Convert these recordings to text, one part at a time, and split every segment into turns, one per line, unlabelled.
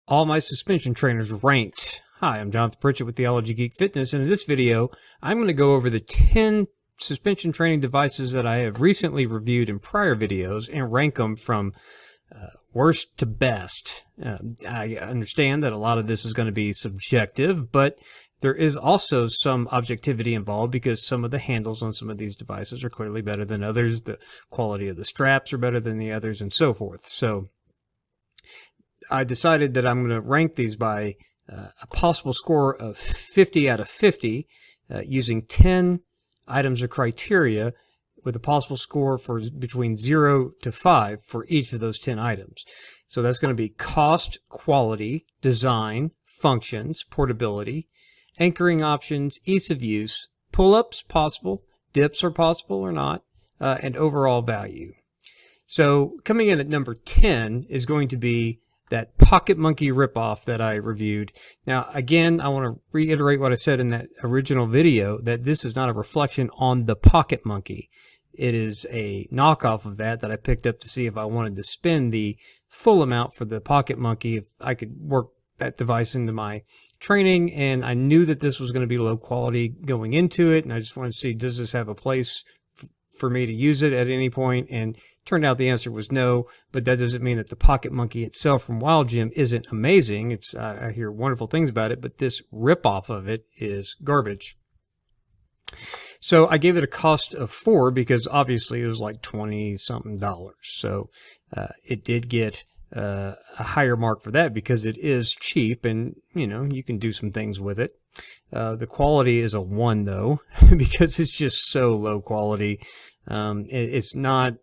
all my suspension trainers ranked. Hi, I'm Jonathan Pritchett with Theology, Geek, Fitness, and in this video, I'm going to go over the 10 suspension training devices that I have recently reviewed in prior videos and rank them from worst to best. I understand that a lot of this is going to be subjective, but there is also some objectivity involved because some of the handles on some of these devices are clearly better than others. The quality of the straps are better than the others, and so forth. So I decided that I'm going to rank these by a possible score of 50 out of 50 using 10 items or criteria with a possible score for between 0 to 5 for each of those 10 items. So that's going to be cost, quality, design, functions, portability, anchoring options, ease of use, pull-ups possible, dips are possible or not, and overall value. So coming in at number 10 is going to be that Pocket Monkey ripoff that I reviewed. Now, again, I want to reiterate what I said in that original video, that this is not a reflection on the Pocket Monkey. It is a knockoff of that I picked up to see if I wanted to spend the full amount for the Pocket Monkey, if I could work that device into my training, and I knew that this was going to be low quality going into it, and I just wanted to see, does this have a place for me to use it at any point? And turned out the answer was no, but that doesn't mean that the Pocket Monkey itself from Wild Gym isn't amazing. It's I hear wonderful things about it, but this ripoff of it is garbage. So I gave it a cost of 4 because obviously it was like $20-something. So it did get a higher mark for that because it is cheap and, you know, you can do some things with it. The quality is a 1 though, because it's just so low quality. It's not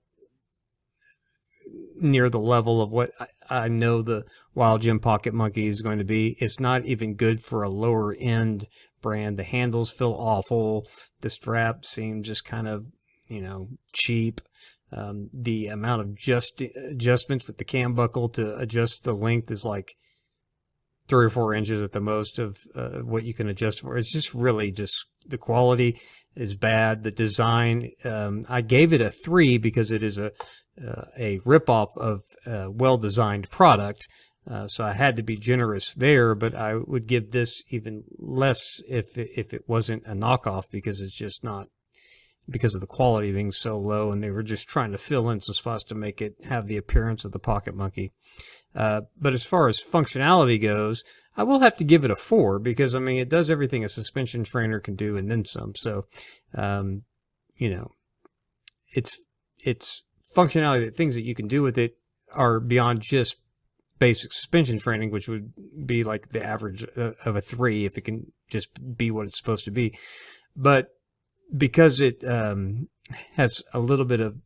near the level of what I know the Wild Gym Pocket Monkey is going to be. It's not even good for a lower end brand. The handles feel awful. The straps seem just kind of, you know, cheap. The amount of adjustments with the cam buckle to adjust the length is like 3 or 4 inches at the most of what you can adjust for. It's just really just the quality is bad. The design, I gave it a 3 because it is a ripoff of a well-designed product. So I had to be generous there, but I would give this even less if it wasn't a knockoff, because it's just not, because of the quality being so low, and they were just trying to fill in some spots to make it have the appearance of the Pocket Monkey. But as far as functionality goes, I will have to give it a 4 because, I mean, it does everything a suspension trainer can do and then some. So, you know, it's functionality, the things that you can do with it are beyond just basic suspension training, which would be like the average of a 3 if it can just be what it's supposed to be. But because it has a little bit of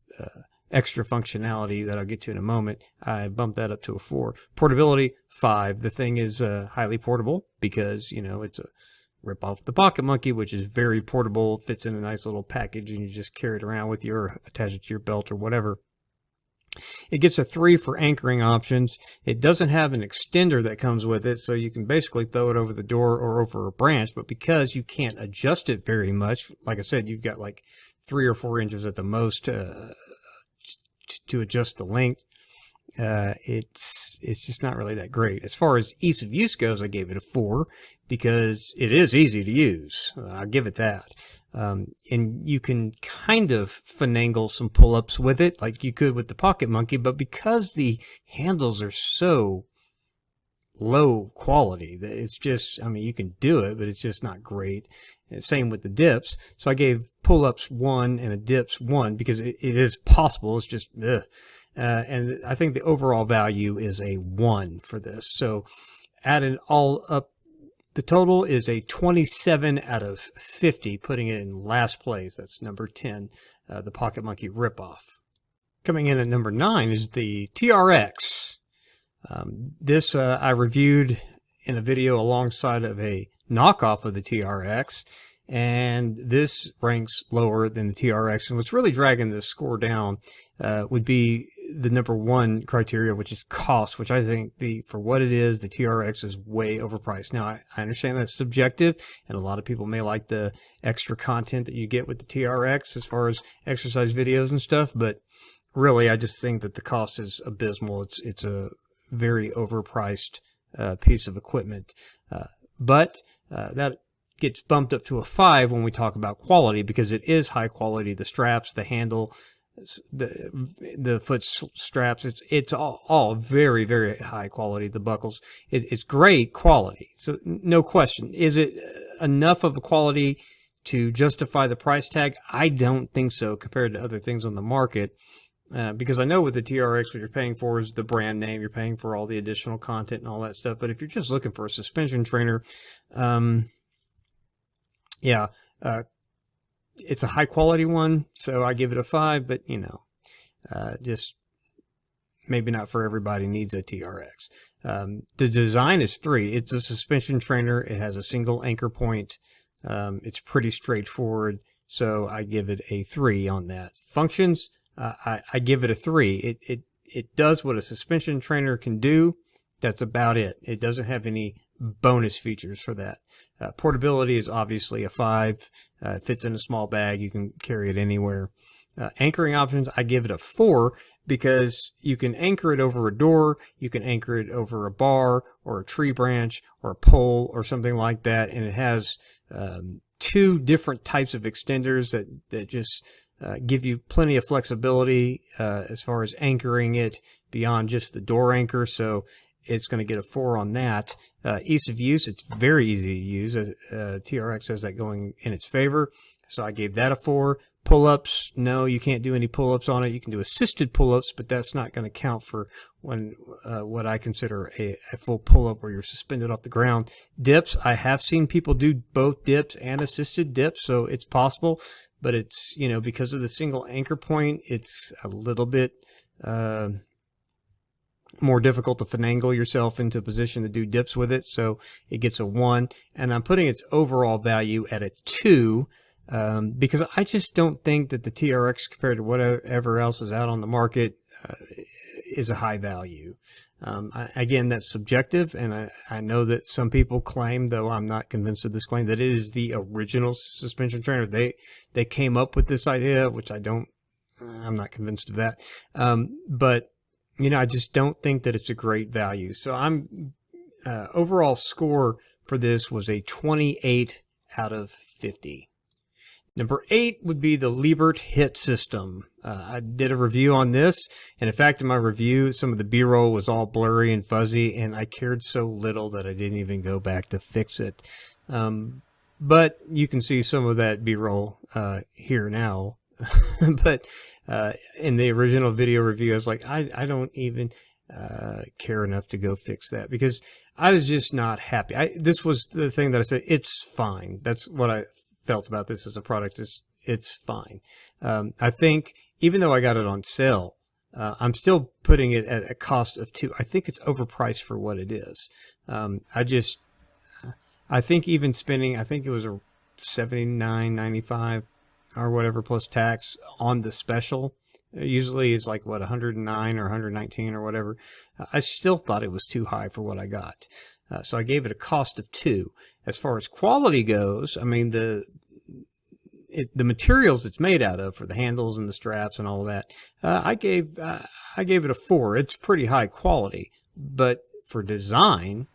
extra functionality that I'll get to in a moment, I bumped that up to a 4. Portability, 5. The thing is highly portable because, you know, it's a rip off the Pocket Monkey, which is very portable, fits in a nice little package, and you just carry it around with you or attach it to your belt or whatever. It gets a 3 for anchoring options. It doesn't have an extender that comes with it, so you can basically throw it over the door or over a branch, but because you can't adjust it very much, like I said, you've got like 3 or 4 inches at the most to adjust the length. It's just not really that great. As far as ease of use goes, I gave it a 4 because it is easy to use. I'll give it that. And you can kind of finagle some pull-ups with it like you could with the Pocket Monkey, but because the handles are so low quality, that it's just, I mean, you can do it, but it's just not great. And same with the dips. So I gave pull-ups 1 and a dips 1 because it is possible. It's just, ugh. And I think the overall value is a 1 for this. So adding all up, the total is a 27 out of 50, putting it in last place. That's number 10, the Pocket Monkey ripoff. Coming in at number 9 is the TRX. This I reviewed in a video alongside of a knockoff of the TRX, and this ranks lower than the TRX. And what's really dragging this score down would be the number 1 criteria, which is cost, which I think for what it is, the TRX is way overpriced. Now, I understand that's subjective, and a lot of people may like the extra content that you get with the TRX as far as exercise videos and stuff, but really, I just think that the cost is abysmal. It's a very overpriced piece of equipment. But that gets bumped up to a 5 when we talk about quality, because it is high quality. The straps, the handle, the foot straps, it's all very, very high quality. The buckles, it's great quality. So no question. Is it enough of a quality to justify the price tag? I don't think so compared to other things on the market. Because I know with the TRX, what you're paying for is the brand name. You're paying for all the additional content and all that stuff. But if you're just looking for a suspension trainer, it's a high quality one, so I give it a 5. But just maybe not for everybody needs a TRX. The design is 3. It's a suspension trainer. It has a single anchor point. It's pretty straightforward, so I give it a 3 on that. Functions, I give it a 3. It does what a suspension trainer can do. That's about it. It doesn't have any bonus features for that. Portability is obviously a 5. It fits in a small bag. You can carry it anywhere. Anchoring options, I give it a 4, because you can anchor it over a door, you can anchor it over a bar or a tree branch or a pole or something like that, and it has 2 different types of extenders that just give you plenty of flexibility as far as anchoring it beyond just the door anchor. So it's going to get a 4 on that. Ease of use, it's very easy to use. TRX has that going in its favor, so I gave that a 4. Pull-ups, no, you can't do any pull-ups on it. You can do assisted pull-ups, but that's not going to count for what I consider a full pull-up where you're suspended off the ground. Dips, I have seen people do both dips and assisted dips, so it's possible, but it's, because of the single anchor point, it's a little bit more difficult to finagle yourself into a position to do dips with it, so it gets a 1, and I'm putting its overall value at a 2, because I just don't think that the TRX, compared to whatever else is out on the market, is a high value. Again, that's subjective, and I know that some people claim, though I'm not convinced of this claim, that it is the original suspension trainer. They came up with this idea, which I'm not convinced of that. But I just don't think that it's a great value. So overall score for this was a 28 out of 50. Number 8 would be the Liebert HIT system. I did a review on this, and in fact, in my review, some of the B-roll was all blurry and fuzzy, and I cared so little that I didn't even go back to fix it. But you can see some of that B-roll here now. But in the original video review, I was like, I don't even care enough to go fix that, because I was just not happy. This was the thing that I said, it's fine. That's what I felt about this as a product. It's fine. I think even though I got it on sale, I'm still putting it at a cost of 2. I think it's overpriced for what it is. I think even spending, I think it was a $79.95 or whatever plus tax on the special. Usually it's like what, 109 or 119 or whatever. I still thought it was too high for what I got. So I gave it a cost of 2. As far as quality goes, I mean, the materials it's made out of for the handles and the straps and all of that, I gave it a 4. It's pretty high quality, but for design,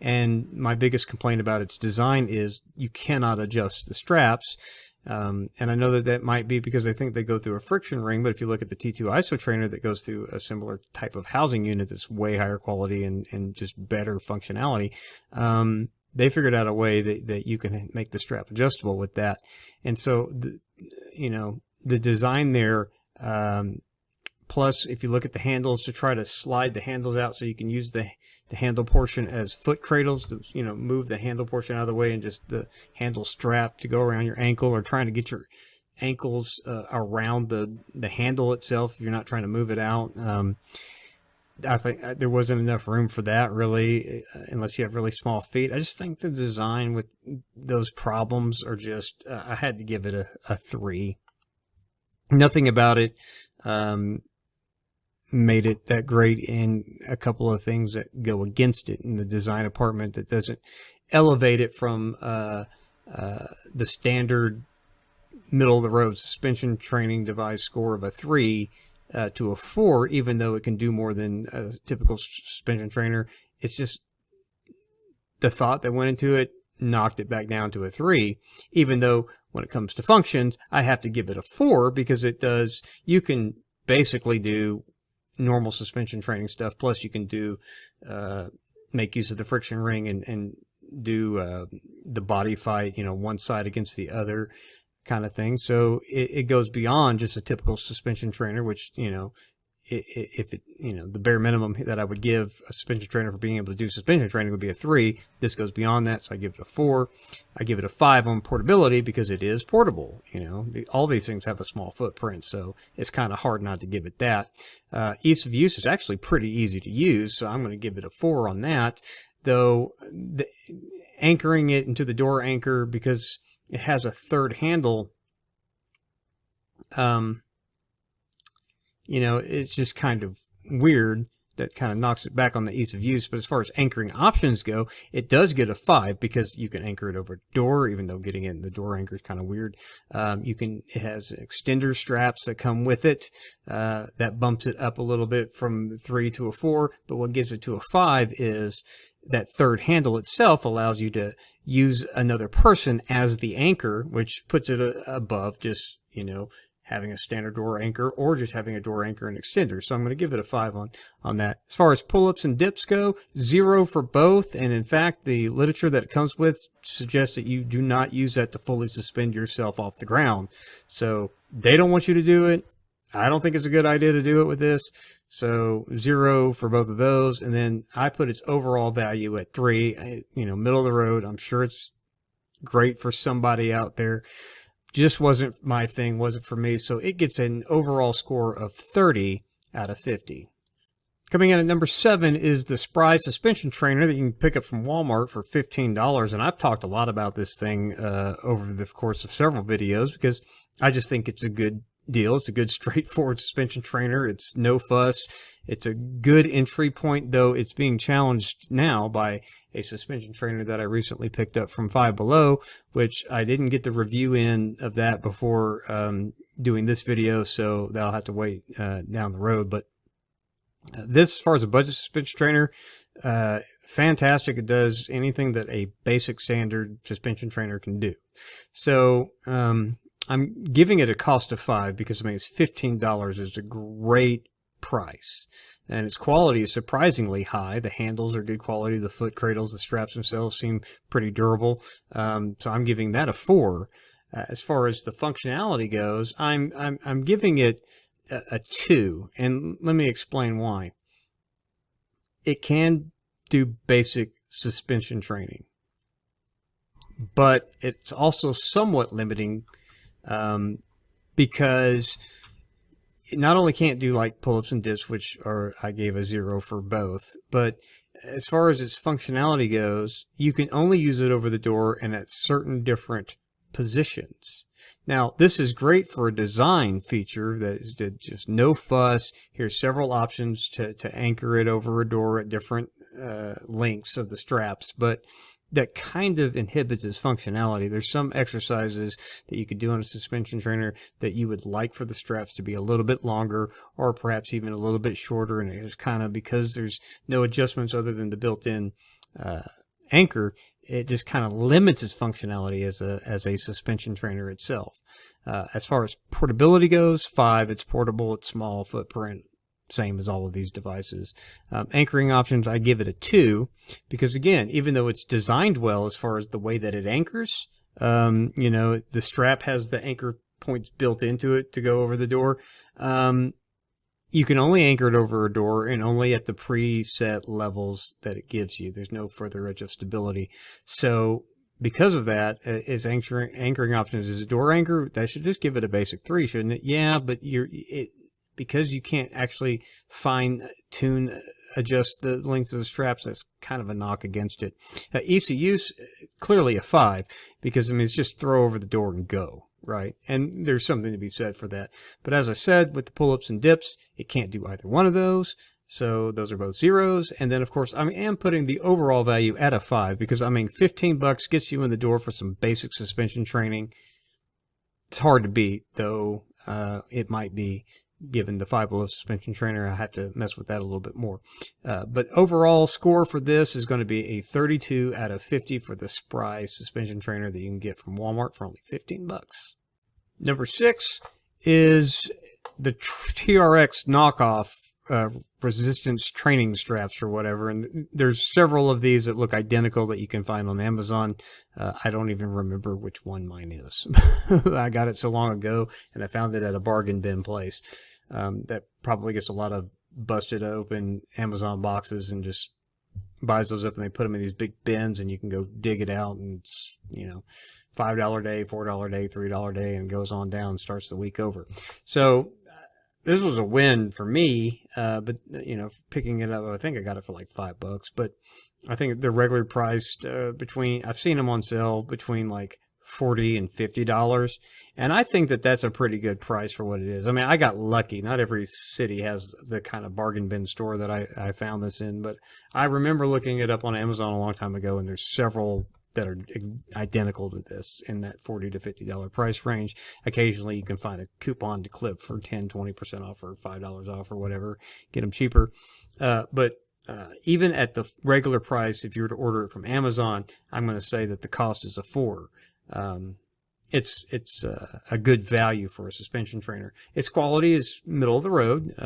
and my biggest complaint about its design is you cannot adjust the straps. And I know that might be because I think they go through a friction ring, but if you look at the T2 ISO trainer that goes through a similar type of housing unit that's way higher quality and just better functionality, they figured out a way that you can make the strap adjustable with that. And so, the design there, plus if you look at the handles, to try to slide the handles out so you can use the handle portion as foot cradles to, move the handle portion out of the way and just the handle strap to go around your ankle, or trying to get your ankles around the handle itself if you're not trying to move it out. I think there wasn't enough room for that, really, unless you have really small feet. I just think the design with those problems are just, I had to give it a 3. Nothing about it made it that great, and a couple of things that go against it in the design department that doesn't elevate it from the standard middle-of-the-road suspension training device score of a 3 to a 4, even though it can do more than a typical suspension trainer. It's just the thought that went into it knocked it back down to a 3, even though when it comes to functions, I have to give it a 4 because it does, you can basically do normal suspension training stuff, plus you can do, make use of the friction ring and do the body fight, you know, one side against the other kind of thing. So it goes beyond just a typical suspension trainer, which, you know, if it, you know, the bare minimum that I would give a suspension trainer for being able to do suspension training would be a 3. This goes beyond that, so I give it a 4. I give it a 5 on portability because it is portable. You know, all these things have a small footprint, so it's kind of hard not to give it that. Ease of use is actually pretty easy to use, so I'm going to give it a 4 on that. Though anchoring it into the door anchor, because it has a third handle, you know, it's just kind of weird. That kind of knocks it back on the ease of use. But as far as anchoring options go, it does get a 5 because you can anchor it over a door, even though getting it in the door anchor is kind of weird. It has extender straps that come with it. That bumps it up a little bit from 3 to a 4. But what gives it to a 5 is that third handle itself allows you to use another person as the anchor, which puts it above just, you know, having a standard door anchor or just having a door anchor and extender. So I'm going to give it a 5 on that. As far as pull-ups and dips go, 0 for both. And in fact, the literature that it comes with suggests that you do not use that to fully suspend yourself off the ground. So they don't want you to do it. I don't think it's a good idea to do it with this. So 0 for both of those. And then I put its overall value at 3, you know, middle of the road. I'm sure it's great for somebody out there. Just wasn't my thing, wasn't for me. So it gets an overall score of 30 out of 50. Coming in at number 7 is the Spry suspension trainer that you can pick up from Walmart for $15. And I've talked a lot about this thing over the course of several videos because I just think it's a good deal. It's a good straightforward suspension trainer. It's no fuss. It's a good entry point, though it's being challenged now by a suspension trainer that I recently picked up from Five Below, which I didn't get the review in of that before doing this video, so that'll have to wait down the road. But this, as far as a budget suspension trainer, fantastic. It does anything that a basic standard suspension trainer can do. So I'm giving it a cost of 5 because, I mean, it's $15 is a great price. And its quality is surprisingly high. The handles are good quality. The foot cradles, the straps themselves seem pretty durable. So I'm giving that a 4. As far as the functionality goes, I'm giving it a 2. And let me explain why. It can do basic suspension training, but it's also somewhat limiting because it not only can't do like pull-ups and dips, which I gave a 0 for both, but as far as its functionality goes, you can only use it over the door and at certain different positions. Now, this is great for a design feature that is just no fuss. Here's several options to anchor it over a door at different lengths of the straps, but that kind of inhibits its functionality. There's some exercises that you could do on a suspension trainer that you would like for the straps to be a little bit longer or perhaps even a little bit shorter, and it's kind of, because there's no adjustments other than the built-in anchor, it just kind of limits its functionality as a suspension trainer itself. As far as portability goes, 5, it's portable, it's small footprint, same as all of these devices. Anchoring options, I give it a 2 because, again, even though it's designed well as far as the way that it anchors, you know, the strap has the anchor points built into it to go over the door. You can only anchor it over a door and only at the preset levels that it gives you. There's no further adjustability. So because of that, is anchoring options is a door anchor, that should just give it a basic 3, shouldn't it? Yeah, but because you can't actually fine-tune, adjust the lengths of the straps, that's kind of a knock against it. Ease of use, clearly a 5, because, I mean, it's just throw over the door and go, right? And there's something to be said for that. But as I said, with the pull-ups and dips, it can't do either one of those. So those are both 0s. And then, of course, I am putting the overall value at a 5 because, I mean, $15 gets you in the door for some basic suspension training. It's hard to beat, though it might be. given the 5-below suspension trainer, I have to mess with that a little bit more. But overall score for this is going to be a 32 out of 50 for the Spry suspension trainer that you can get from Walmart for only 15 bucks. Number 6 is the TRX knockoff resistance training straps or whatever, and there's several of these that look identical that you can find on Amazon. I don't even remember which one mine is. I got it so long ago, and I found it at a bargain bin place that probably gets a lot of busted open Amazon boxes and just buys those up, and they put them in these big bins, and you can go dig it out, and it's, you know, $5 day, $4 day, $3 day, and goes on down and starts the week over. So this was a win for me, but, you know, picking it up, I think I got it for like $5, but I think they're regularly priced between, I've seen them on sale between like $40 and $50, and I think that that's a pretty good price for what it is. I mean, I got lucky. Not every city has the kind of bargain bin store that I found this in, but I remember looking it up on Amazon a long time ago, and there's several that are identical to this in that $40 to $50 price range. Occasionally you can find a coupon to clip for 10-20% off or $5 off or whatever, get them cheaper. But even at the regular price, if you were to order it from Amazon, I'm going to say that the cost is a 4. It's a good value for a suspension trainer. Its quality is middle of the road.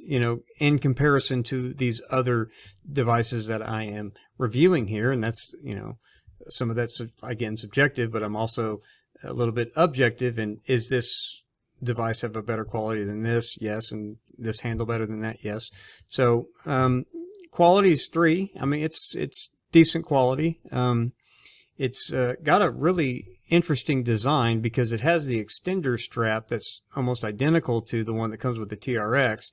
You know, in comparison to these other devices that I am reviewing here, and that's, you know, some of that's, again, subjective, but I'm also a little bit objective. And is this device have a better quality than this? Yes. And this handle better than that? Yes. So quality is 3. I mean, it's decent quality. It's got a really interesting design because it has the extender strap that's almost identical to the one that comes with the TRX.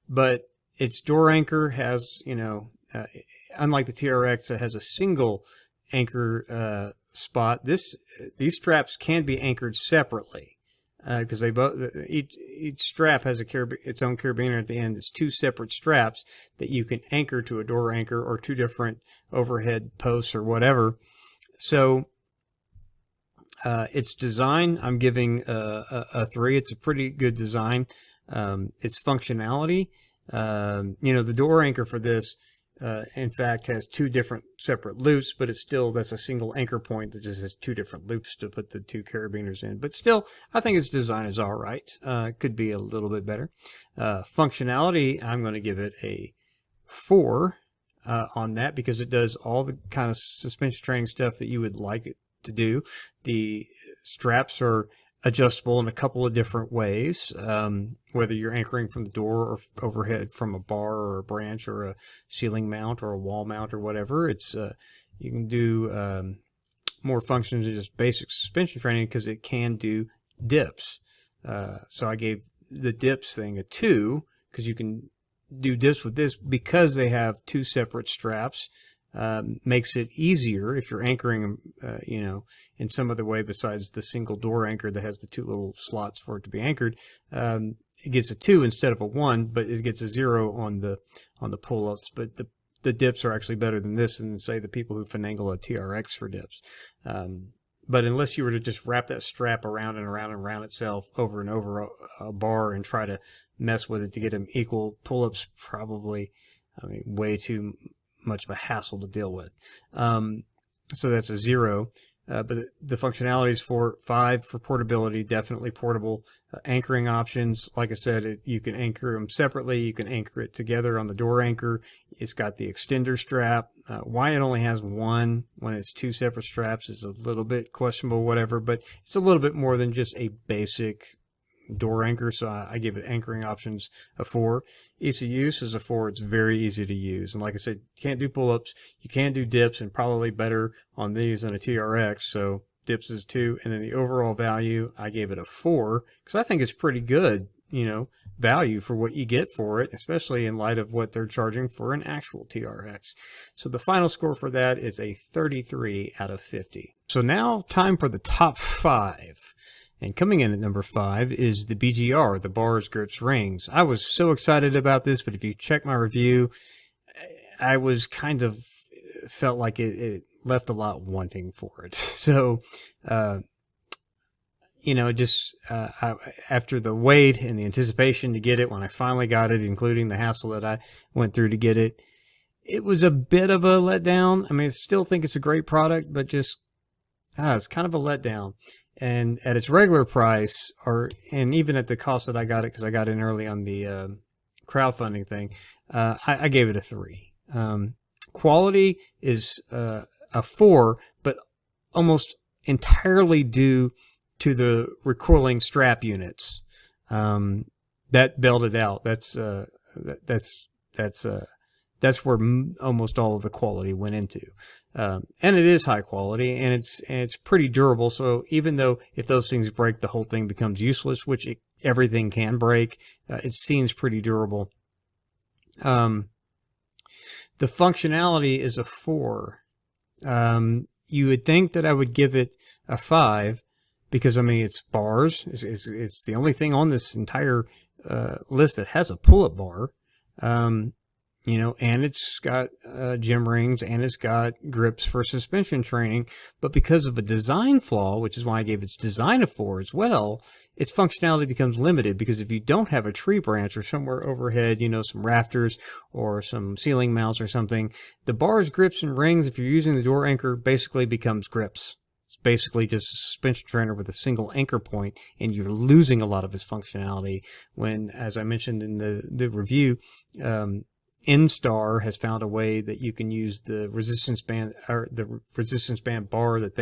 But its door anchor has, you know, unlike the TRX, it has a single anchor spot. These straps can be anchored separately because they both each strap has its own carabiner at the end. It's 2 separate straps that you can anchor to a door anchor or 2 different overhead posts or whatever. So its design, I'm giving a 3. It's a pretty good design. Its functionality, you know, the door anchor for this, in fact, has 2 different separate loops, but that's a single anchor point that just has 2 different loops to put the 2 carabiners in. But still, I think its design is all right. Could be a little bit better. Functionality, I'm going to give it a 4 on that because it does all the kind of suspension training stuff that you would like it to do. The straps are adjustable in a couple of different ways, whether you're anchoring from the door or overhead from a bar or a branch or a ceiling mount or a wall mount or whatever. It's you can do more functions than just basic suspension training because it can do dips. So I gave the dips thing a 2 because you can do dips with this because they have 2 separate straps. Makes it easier if you're anchoring them, you know, in some other way besides the single door anchor that has the 2 little slots for it to be anchored. It gets a 2 instead of a 1, but it gets a 0 on the pull-ups. But the dips are actually better than this, and say the people who finagle a TRX for dips. But unless you were to just wrap that strap around and around and around itself over and over a bar and try to mess with it to get them equal pull-ups, probably, I mean, way too much of a hassle to deal with. So that's a 0. But the functionality is 5 for portability, definitely portable. Anchoring options, like I said, you can anchor them separately. You can anchor it together on the door anchor. It's got the extender strap. Why it only has 1 when it's 2 separate straps is a little bit questionable, whatever, but it's a little bit more than just a basic door anchor, so I give it anchoring options a 4. Easy use is a 4. It's very easy to use, and like I said, you can't do pull-ups, you can do dips, and probably better on these than a TRX, so dips is 2. And then the overall value, I gave it a 4 because I think it's pretty good, you know, value for what you get for it, especially in light of what they're charging for an actual TRX. So the final score for that is a 33 out of 50. So now time for the top 5. And coming in at number 5 is the BGR, the bars, grips, rings. I was so excited about this, but if you check my review, I was kind of felt like it left a lot wanting for it. So, just after the wait and the anticipation to get it, when I finally got it, including the hassle that I went through to get it, it was a bit of a letdown. I mean, I still think it's a great product, but just it's kind of a letdown. And at its regular price, and even at the cost that I got it, because I got in early on the crowdfunding thing, I gave it a 3. Quality is a 4, but almost entirely due to the recoiling strap units that belted out. That's where almost all of the quality went into. And it is high quality, and it's pretty durable. So even though if those things break, the whole thing becomes useless, which everything can break, it seems pretty durable. The functionality is a 4. You would think that I would give it a 5 because, I mean, it's bars. It's the only thing on this entire list that has a pull-up bar. And it's got gym rings, and it's got grips for suspension training. But because of a design flaw, which is why I gave its design a 4 as well, its functionality becomes limited, because if you don't have a tree branch or somewhere overhead, some rafters or some ceiling mounts or something, the bars, grips, and rings, if you're using the door anchor, basically becomes grips. It's basically just a suspension trainer with a single anchor point, and you're losing a lot of its functionality when, as I mentioned in the review, Instar has found a way that you can use the resistance band bar that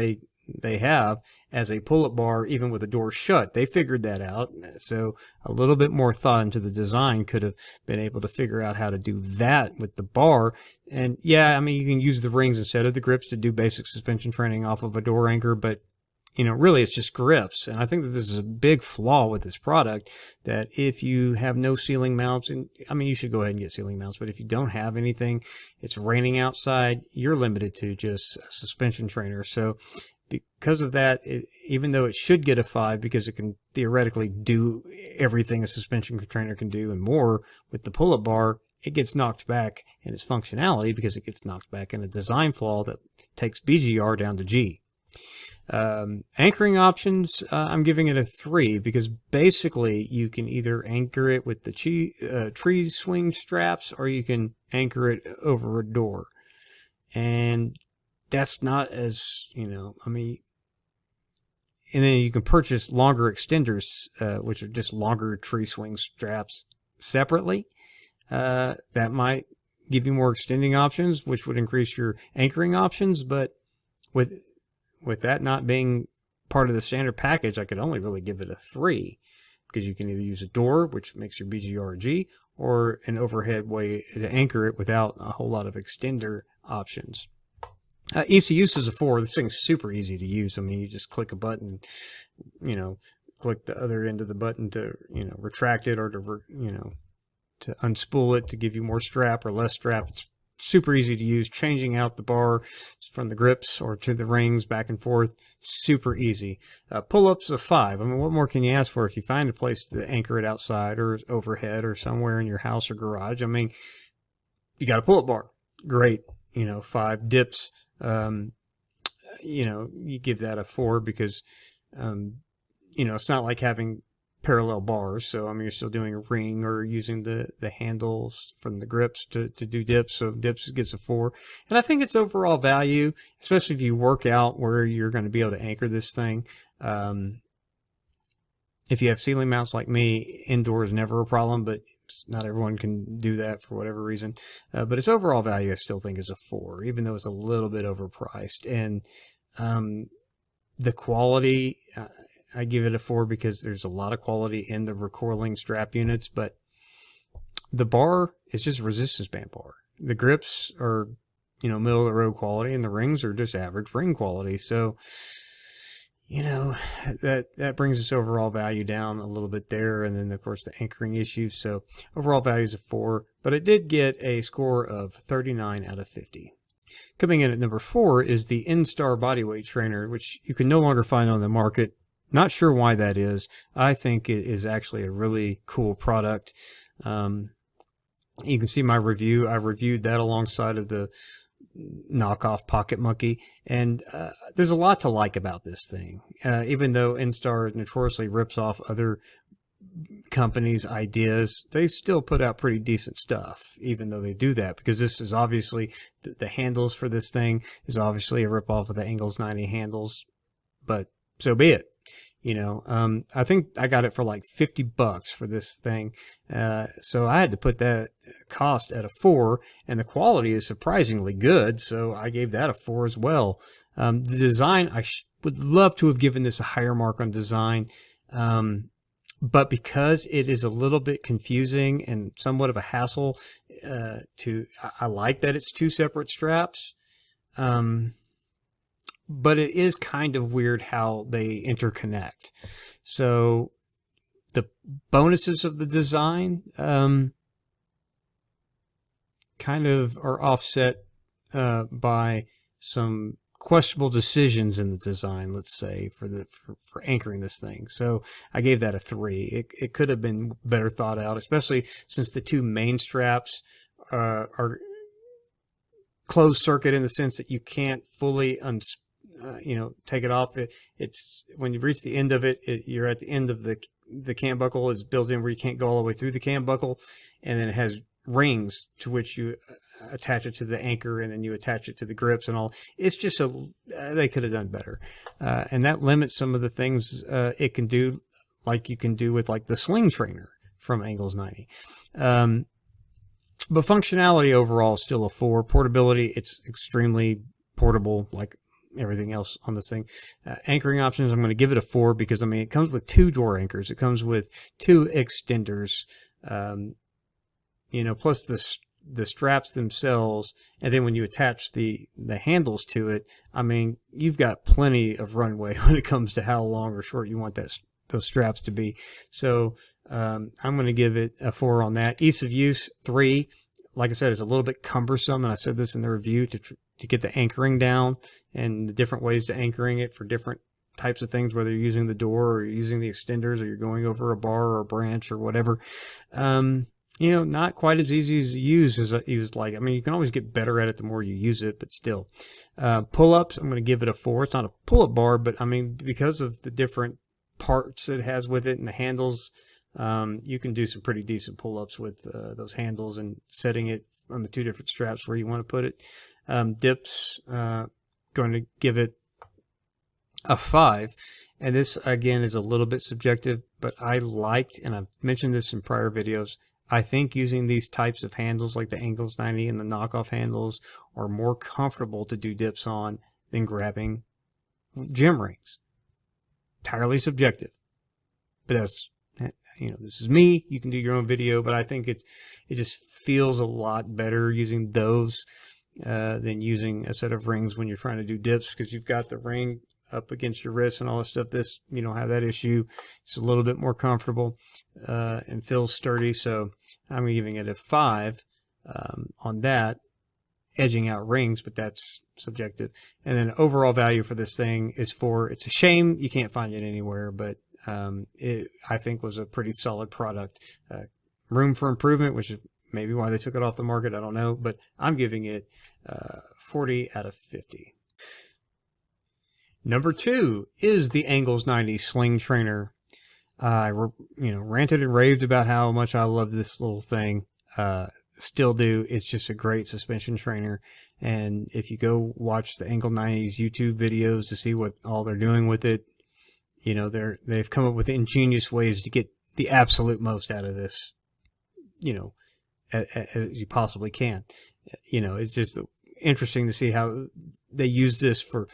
they have as a pull-up bar, even with the door shut. They figured that out. So a little bit more thought into the design could have been able to figure out how to do that with the bar. And yeah, I mean, you can use the rings instead of the grips to do basic suspension training off of a door anchor, but really it's just grips. And I think that this is a big flaw with this product, that if you have no ceiling mounts, and I mean, you should go ahead and get ceiling mounts, but if you don't have anything, it's raining outside, you're limited to just a suspension trainer. So because of that, even though it should get a 5 because it can theoretically do everything a suspension trainer can do and more with the pull-up bar, it gets knocked back in its functionality because it gets knocked back in a design flaw that takes BGR down to G. Anchoring options, I'm giving it a 3 because basically you can either anchor it with the tree swing straps, or you can anchor it over a door. And that's not as, I mean, and then you can purchase longer extenders, which are just longer tree swing straps separately. That might give you more extending options, which would increase your anchoring options, but with that not being part of the standard package, I could only really give it a 3 because you can either use a door, which makes your BGR G, or an overhead way to anchor it without a whole lot of extender options. Easy use is a 4. This thing's super easy to use. I mean, you just click a button, click the other end of the button to, retract it, or to unspool it to give you more strap or less strap. It's super easy to use. Changing out the bar from the grips or to the rings back and forth, super easy. Pull-ups a 5. I mean, what more can you ask for if you find a place to anchor it outside or overhead or somewhere in your house or garage? I mean, you got a pull-up bar. Great. 5 dips. You give that a 4 because, it's not like having parallel bars. So, I mean, you're still doing a ring or using the handles from the grips to do dips. So dips gets a 4. And I think it's overall value, especially if you work out where you're going to be able to anchor this thing. If you have ceiling mounts like me, indoor is never a problem, but not everyone can do that for whatever reason. But its overall value, I still think, is a 4, even though it's a little bit overpriced. And the quality, I give it a 4 because there's a lot of quality in the recoiling strap units, but the bar is just a resistance band bar. The grips are, middle of the road quality, and the rings are just average ring quality. So, that brings its overall value down a little bit there. And then, of course, the anchoring issue. So overall value is a 4, but it did get a score of 39 out of 50. Coming in at number 4 is the Instar bodyweight trainer, which you can no longer find on the market. Not sure why that is. I think it is actually a really cool product. You can see my review. I reviewed that alongside of the knockoff pocket monkey, and there's a lot to like about this thing. Even though Instar notoriously rips off other companies' ideas, they still put out pretty decent stuff, even though they do that, because this is obviously the handles for this thing is obviously a ripoff of the Engels 90 handles, but so be it. You know, I think I got it for like $50 for this thing. So I had to put that cost at a 4, and the quality is surprisingly good. So I gave that a 4 as well. The design, I would love to have given this a higher mark on design. But because it is a little bit confusing and somewhat of a hassle I like that it's 2 separate straps. But it is kind of weird how they interconnect. So the bonuses of the design kind of are offset by some questionable decisions in the design, let's say, for anchoring this thing. So I gave that a 3. It could have been better thought out, especially since the 2 main straps are closed circuit in the sense that you can't fully take it off. It's when you reach the end of it, you're at the end of the cam buckle is built in where you can't go all the way through the cam buckle, and then it has rings to which you attach it to the anchor, and then you attach it to the grips and all. It's just they could have done better, and that limits some of the things it can do, like you can do with like the Sling trainer from Engels 90. But functionality overall is still a 4. Portability, it's extremely portable, like everything else on this thing. Anchoring options, I'm going to give it a 4 because, I mean, it comes with 2 door anchors. It comes with 2 extenders, plus the straps themselves. And then when you attach the handles to it, I mean, you've got plenty of runway when it comes to how long or short you want those straps to be. So I'm going to give it a 4 on that. Ease of use, 3. Like I said, it's a little bit cumbersome, and I said this in the review, to get the anchoring down and the different ways to anchoring it for different types of things, whether you're using the door or you're using the extenders or you're going over a bar or a branch or whatever. Not quite as easy as to use as he was like. I mean, you can always get better at it the more you use it, but still. Pull-ups, I'm going to give it a 4. It's not a pull-up bar, but I mean, because of the different parts it has with it and the handles, you can do some pretty decent pull-ups with those handles and setting it on the 2 different straps where you want to put it. Dips, going to give it a 5. And this, again, is a little bit subjective, but I liked, and I've mentioned this in prior videos, I think using these types of handles like the Engels 90 and the knockoff handles are more comfortable to do dips on than grabbing gym rings. Entirely subjective. But that's, this is me. You can do your own video, but I think it just feels a lot better using those than using a set of rings when you're trying to do dips, because you've got the ring up against your wrist and all this stuff. This, you don't have that issue. It's a little bit more comfortable and feels sturdy. So I'm giving it a 5 on that, edging out rings, but that's subjective. And then overall value for this thing is 4. It's a shame you can't find it anywhere, but it, I think, was a pretty solid product. Room for improvement, which is maybe why they took it off the market, I don't know, but I'm giving it 40 out of 50. Number 2 is the Engels 90 Sling trainer. I ranted and raved about how much I love this little thing. Still do. It's just a great suspension trainer. And if you go watch the Engels 90's YouTube videos to see what all they're doing with it, they've come up with ingenious ways to get the absolute most out of this, as you possibly can. It's just interesting to see how they use this for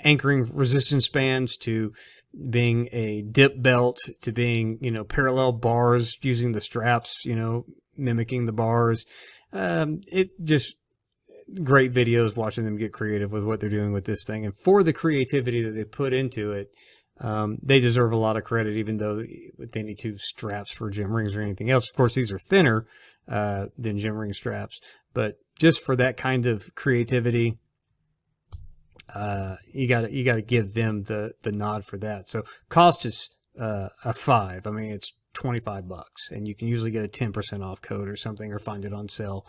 anchoring resistance bands, to being a dip belt, to being, parallel bars, using the straps, mimicking the bars. It just great videos watching them get creative with what they're doing with this thing. And for the creativity that they put into it, they deserve a lot of credit, even though they need 2 straps for gym rings or anything else. Of course, these are thinner than gym ring straps, but just for that kind of creativity, you gotta give them the nod for that. So cost is a 5. I mean, it's $25, and you can usually get a 10% off code or something, or find it on sale.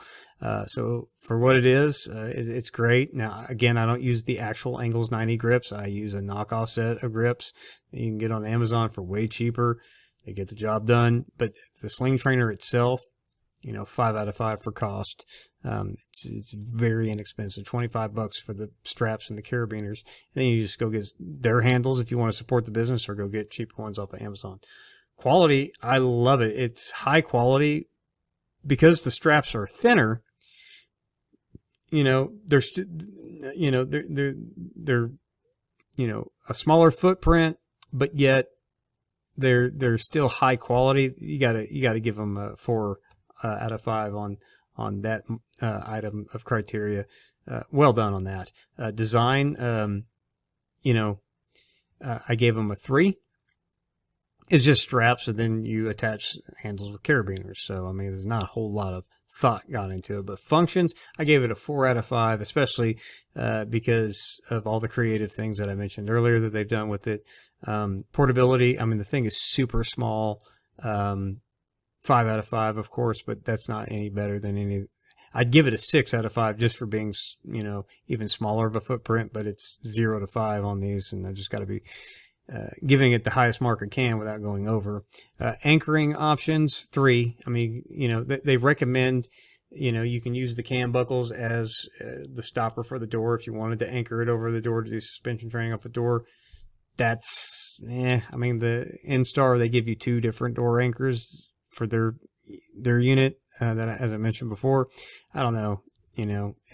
So for what it is, it's great. Now, again, I don't use the actual Angles 90 grips. I use a knockoff set of grips that you can get on Amazon for way cheaper. They get the job done. But the Sling trainer itself, 5 out of 5 for cost. It's very inexpensive. $25 for the straps and the carabiners. And then you just go get their handles if you want to support the business, or go get cheaper ones off of Amazon. Quality, I love it. It's high quality because the straps are thinner. They're a smaller footprint, but yet they're still high quality. You gotta give them a 4 out of 5 on that item of criteria. Well done on that. Design, I gave them a 3. It's just straps, and then you attach handles with carabiners. So, I mean, there's not a whole lot of thought gone into it. But functions, I gave it a 4 out of 5, especially because of all the creative things that I mentioned earlier that they've done with it. Portability, I mean, the thing is super small. 5 out of 5, of course, but that's not any better than any. I'd give it a 6 out of 5 just for being, even smaller of a footprint, but it's 0 to 5 on these, and I just got to be giving it the highest mark I can without going over. Anchoring options, 3. I mean, they recommend, you can use the cam buckles as the stopper for the door if you wanted to anchor it over the door to do suspension training off the door. That's, I mean, the Instar, they give you 2 different door anchors for their unit that, as I mentioned before. I don't know,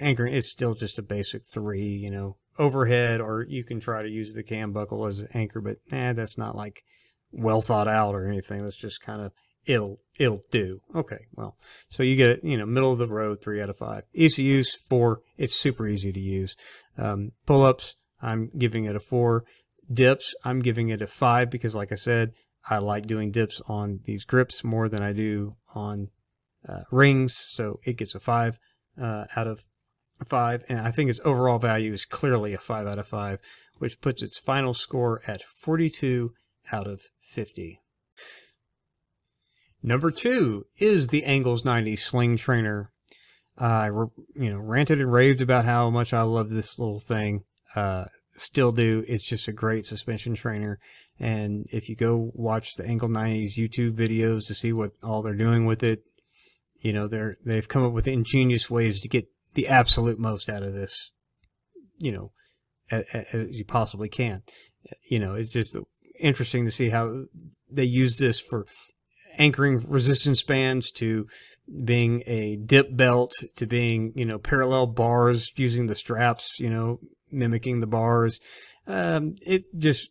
anchoring is still just a basic 3, overhead, or you can try to use the cam buckle as an anchor, but that's not like well thought out or anything. That's just kind of it'll do. Okay, well, so you get middle of the road, 3 out of 5. Easy use, 4. It's super easy to use. Pull-ups, I'm giving it a 4. Dips, I'm giving it a 5 because, like I said, I like doing dips on these grips more than I do on rings, so it gets a 5 out of 5, and I think its overall value is clearly a 5 out of 5, which puts its final score at 42 out of 50. Number 2 is the Angles 90 Sling trainer. I ranted and raved about how much I love this little thing. Still do. It's just a great suspension trainer, and if you go watch the Angle 90's YouTube videos to see what all they're doing with it, they've come up with ingenious ways to get the absolute most out of this, as you possibly can. It's just interesting to see how they use this for anchoring resistance bands, to being a dip belt, to being, parallel bars using the straps, mimicking the bars. It just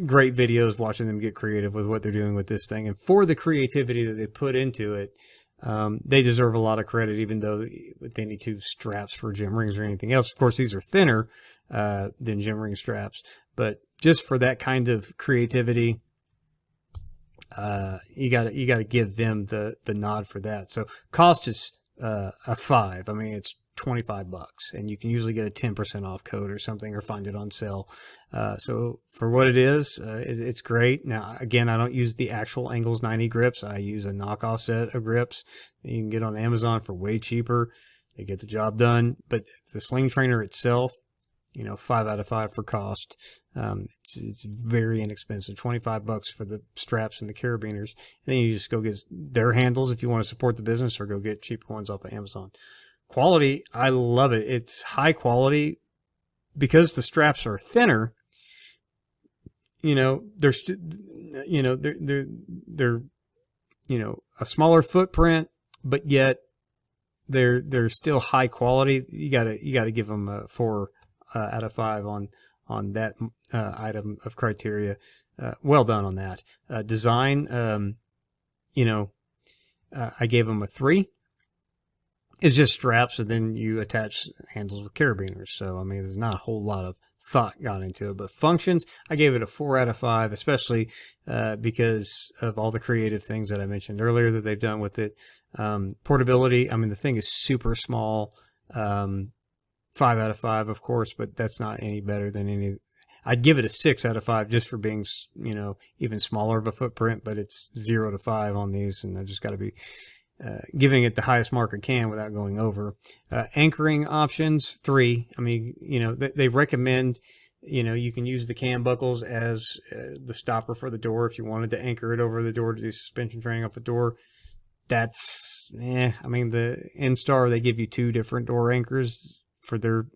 great videos watching them get creative with what they're doing with this thing. And for the creativity that they put into it, they deserve a lot of credit, even though they need 2 straps for gym rings or anything else. Of course, these are thinner than gym ring straps, but just for that kind of creativity, you got to give them the nod for that. So cost is a 5. I mean, it's $25, and you can usually get a 10% off code or something, or find it on sale. So for what it is, it's great. Now, again, I don't use the actual Angles 90 grips. I use a knockoff set of grips that you can get on Amazon for way cheaper. They get the job done. But the Sling trainer itself, 5 out of 5 for cost. It's very inexpensive. $25 for the straps and the carabiners. And then you just go get their handles if you want to support the business, or go get cheaper ones off of Amazon. Quality, I love it. It's high quality because the straps are thinner. They're a smaller footprint, but yet they're still high quality. You gotta give them a 4 out of 5 on that item of criteria. Well done on that. Design, I gave them a 3. It's just straps, and then you attach handles with carabiners. So, I mean, there's not a whole lot of thought gone into it. But functions, I gave it a 4 out of 5, especially because of all the creative things that I mentioned earlier that they've done with it. Portability, I mean, the thing is super small. 5 out of 5, of course, but that's not any better than any. I'd give it a 6 out of 5 just for being, you know, even smaller of a footprint, but it's 0 to 5 on these, and I just got to be giving it the highest mark I can without going over. Anchoring options, 3. I mean, you know, they recommend, you know, you can use the cam buckles as the stopper for the door if you wanted to anchor it over the door to do suspension training off a door. That's, I mean, the Instar, they give you 2 different door anchors for their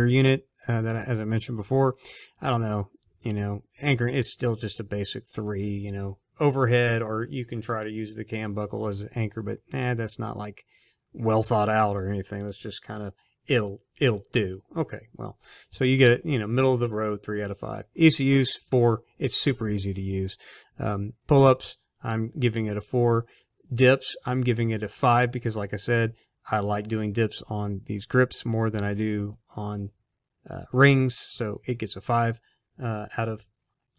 unit that, as I mentioned before. I don't know, you know, anchoring, it's still just a basic 3, you know, overhead, or you can try to use the cam buckle as an anchor, but that's not like well thought out or anything. That's just kind of, it'll do. Okay, well, so you get it, you know, middle of the road, 3 out of 5. Easy use, 4. It's super easy to use. Pull-ups, I'm giving it a 4. Dips, I'm giving it a 5 because, like I said, I like doing dips on these grips more than I do on rings, so it gets a 5 out of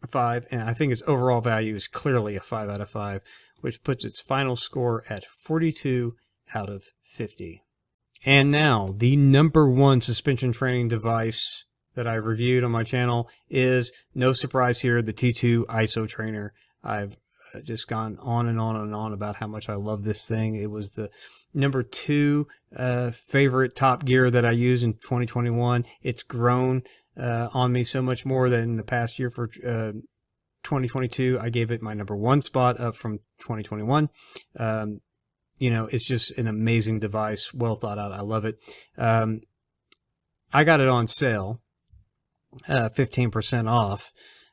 5, and I think its overall value is clearly a 5 out of 5, which puts its final score at 42 out of 50. And now, the #1 suspension training device that I reviewed on my channel is, no surprise here, the T2 ISO trainer. I've just gone on and on and on about how much I love this thing. It was the #2 favorite top gear that I used in 2021. It's grown on me so much more than in the past year. For 2022, I gave it my #1 spot up from 2021. You know, it's just an amazing device, well thought out. I love it. I got it on sale, 15% off,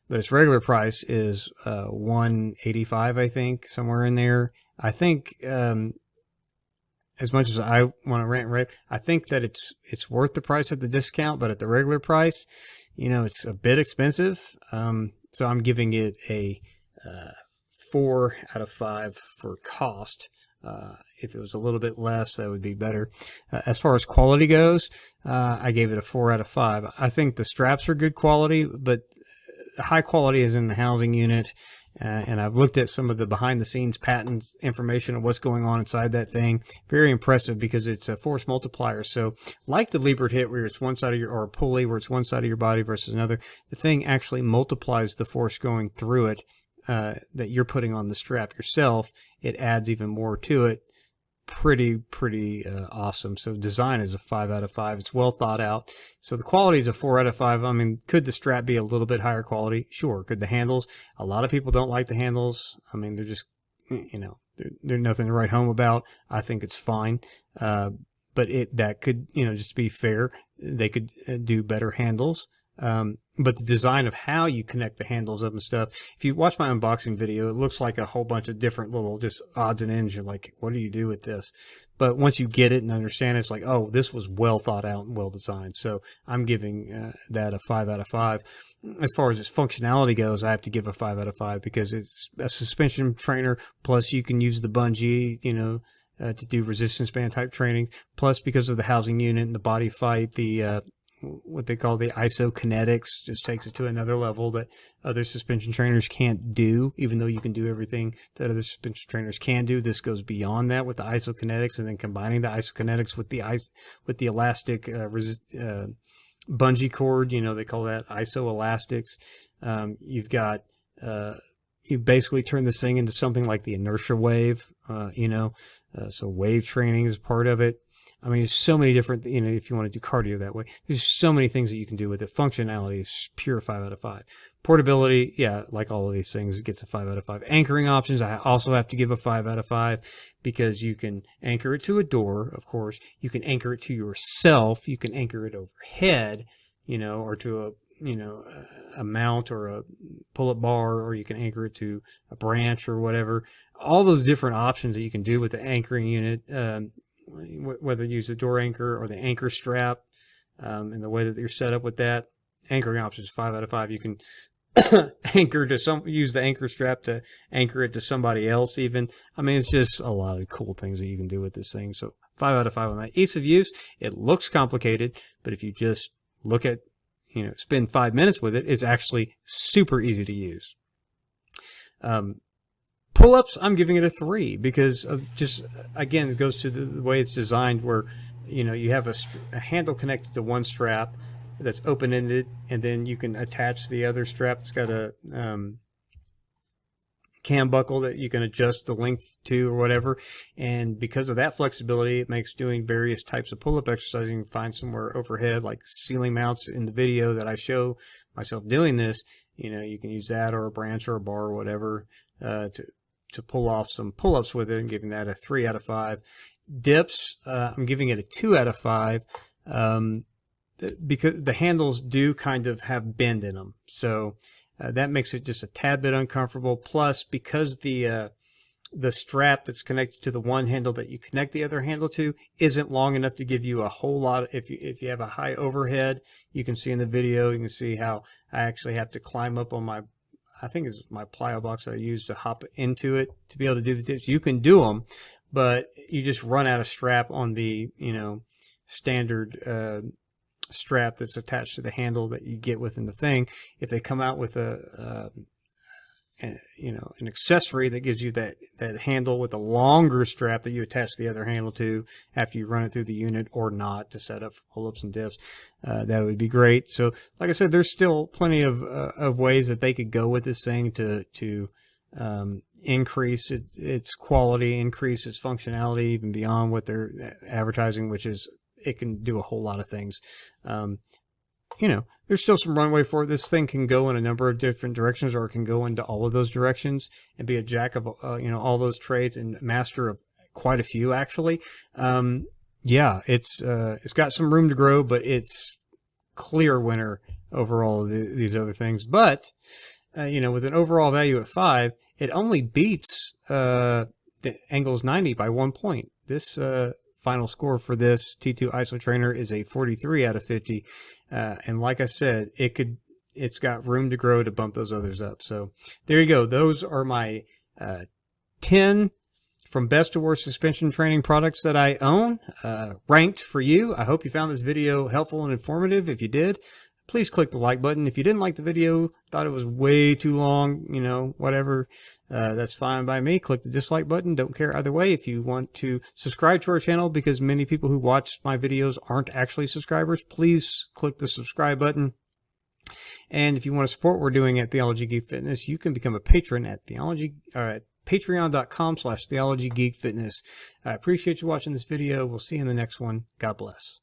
but its regular price is $185, I think, somewhere in there. I think, as much as I want to rant, I think that it's worth the price at the discount, but at the regular price, you know, it's a bit expensive. So I'm giving it a 4 out of 5 for cost. If it was a little bit less, that would be better. As far as quality goes, I gave it a 4 out of 5. I think the straps are good quality, but high quality is in the housing unit. And I've looked at some of the behind-the-scenes patents information of what's going on inside that thing. Very impressive because it's a force multiplier. So like the Liebert HIT, where it's one side of your, or a pulley where it's one side of your body versus another, the thing actually multiplies the force going through it that you're putting on the strap yourself. It adds even more to it. Pretty awesome. So design is a 5 out of 5. It's well thought out. So the quality is a 4 out of 5. I mean, could the strap be a little bit higher quality? Sure. Could the handles? A lot of people don't like the handles. I mean, they're just, you know, they're nothing to write home about. I think it's fine. But that could, you know, just to be fair, they could do better handles. But the design of how you connect the handles up and stuff, if you watch my unboxing video, it looks like a whole bunch of different little just odds and ends. You're like, what do you do with this? But once you get it and understand it, it's like, oh, this was well thought out and well designed. So I'm giving that a 5 out of 5. As far as its functionality goes, I have to give a 5 out of 5 because it's a suspension trainer, plus you can use the bungee, you know, to do resistance band type training, plus because of the housing unit and the body fight, the what they call the isokinetics just takes it to another level that other suspension trainers can't do. Even though you can do everything that other suspension trainers can do, this goes beyond that with the isokinetics, and then combining the isokinetics with the elastic bungee cord, you know, they call that isoelastics. You've got you basically turn this thing into something like the inertia wave, you know, so wave training is part of it. I mean, there's so many different, you know, if you want to do cardio that way, there's so many things that you can do with it. Functionality is pure 5 out of 5. Portability, yeah, like all of these things, it gets a 5 out of 5. Anchoring options, I also have to give a 5 out of 5 because you can anchor it to a door, of course. You can anchor it to yourself. You can anchor it overhead, you know, or to a, you know, a mount or a pull-up bar, or you can anchor it to a branch or whatever. All those different options that you can do with the anchoring unit, whether you use the door anchor or the anchor strap, and the way that you're set up with that. Anchoring options, 5 out of 5. You can anchor to use the anchor strap to anchor it to somebody else even. I mean, it's just a lot of cool things that you can do with this thing. So 5 out of 5 on that. Ease of use, it looks complicated, but if you just look at, you know, spend 5 minutes with it, it's actually super easy to use. Pull-ups, I'm giving it a 3 because of just, again, it goes to the way it's designed where, you know, you have a handle connected to one strap. that's open-ended, and then you can attach the other strap that's got a cam buckle that you can adjust the length to or whatever. And because of that flexibility, it makes doing various types of pull-up exercises. You can find somewhere overhead, like ceiling mounts in the video that I show myself doing this. You know, you can use that or a branch or a bar or whatever to pull off some pull-ups with it, and giving that a 3 out of 5. Dips, I'm giving it a 2 out of 5 because the handles do kind of have bend in them. So that makes it just a tad bit uncomfortable. Plus, because the strap that's connected to the one handle that you connect the other handle to isn't long enough to give you a whole lot. If you have a high overhead, you can see in the video, you can see how I actually have to climb up on my, I think it's my plyo box that I use to hop into it to be able to do the dips. You can do them, but you just run out of strap on the, you know, standard strap that's attached to the handle that you get within the thing. If they come out with you know, an accessory that gives you that handle with a longer strap that you attach the other handle to after you run it through the unit or not to set up for pull-ups and dips, that would be great. So like I said, there's still plenty of ways that they could go with this thing to increase its quality, increase its functionality even beyond what they're advertising, which is it can do a whole lot of things. You know, there's still some runway for it. This thing can go in a number of different directions, or it can go into all of those directions and be a jack of you know, all those trades and master of quite a few actually. Yeah, it's got some room to grow, but it's clear winner over all of these other things. But you know, with an overall value at 5, it only beats the Angles 90 by 1 point. This final score for this T2 ISO trainer is a 43 out of 50. And like I said, it's got room to grow to bump those others up. So there you go. Those are my 10 from best to worst suspension training products that I own, ranked for you. I hope you found this video helpful and informative. If you did, please click the like button. If you didn't like the video, thought it was way too long, you know, whatever, that's fine by me. Click the dislike button. Don't care either way. If you want to subscribe to our channel, because many people who watch my videos aren't actually subscribers, please click the subscribe button. And if you want to support what we're doing at Theology Geek Fitness, you can become a patron at patreon.com/theologygeekfitness. I appreciate you watching this video. We'll see you in the next one. God bless.